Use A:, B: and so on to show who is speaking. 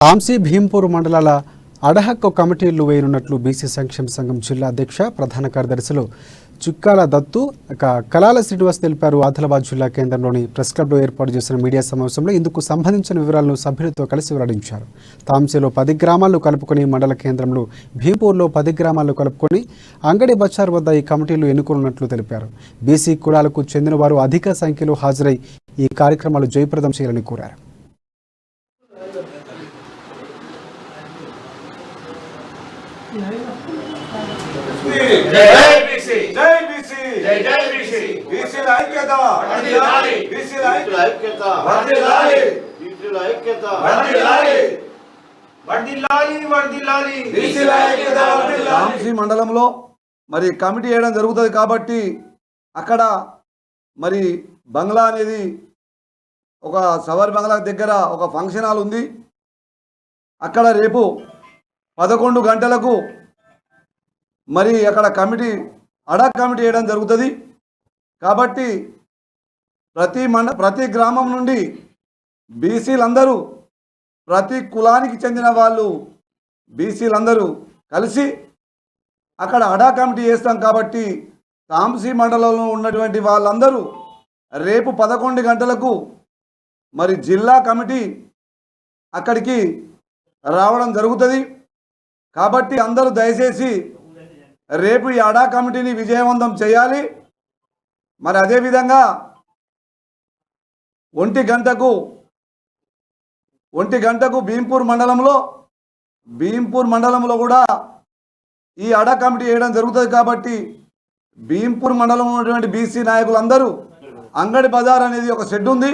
A: తాంసీ భీంపూర్ మండలాల అడహక్కు కమిటీలు వేయనున్నట్లు బీసీ సంక్షేమ సంఘం జిల్లా అధ్యక్ష ప్రధాన కార్యదర్శులు చుక్కాల దత్తు కలాల శ్రీనివాస్ తెలిపారు. ఆదిలాబాద్ జిల్లా కేంద్రంలోని ప్రెస్ క్లబ్లో ఏర్పాటు చేసిన మీడియా సమావేశంలో ఇందుకు సంబంధించిన వివరాలను సభ్యులతో కలిసి వెల్లడించారు. తాంసీలో 10 గ్రామాలను కలుపుకొని మండల కేంద్రంలో భీంపూర్లో 10 గ్రామాలను కలుపుకొని అంగడి బజార్ వద్ద ఈ కమిటీలు ఎన్నుకోనున్నట్లు తెలిపారు. బీసీ కులాలకు చెందిన వారు అధిక సంఖ్యలో హాజరై ఈ కార్యక్రమాలు జయప్రదం చేయాలని కోరారు.
B: తాంసీ మండలంలో మరి కమిటీ వేయడం జరుగుతుంది కాబట్టి అక్కడ మరి బంగ్లా అనేది ఒక సవర్ బంగ్లా దగ్గర ఒక ఫంక్షన్ హాల్ ఉంది. అక్కడ రేపు 11 గంటలకు మరి అక్కడ కమిటీ కమిటీ వేయడం జరుగుతుంది. కాబట్టి ప్రతి గ్రామం నుండి బీసీలందరూ ప్రతి కులానికి చెందిన వాళ్ళు బీసీలందరూ కలిసి అక్కడ కమిటీ వేస్తాం. కాబట్టి తాంసీ మండలంలో ఉన్నటువంటి వాళ్ళందరూ రేపు 11 గంటలకు మరి జిల్లా కమిటీ అక్కడికి రావడం జరుగుతుంది. కాబట్టి అందరూ దయచేసి రేపు ఈ కమిటీని విజయవంతం చేయాలి. మరి అదేవిధంగా 1 గంటకు భీంపూర్ మండలంలో కూడా ఈ కమిటీ వేయడం జరుగుతుంది. కాబట్టి భీంపూర్ మండలంలో ఉన్నటువంటి బీసీ నాయకులందరూ అంగడి బజార్ అనేది ఒక షెడ్ ఉంది,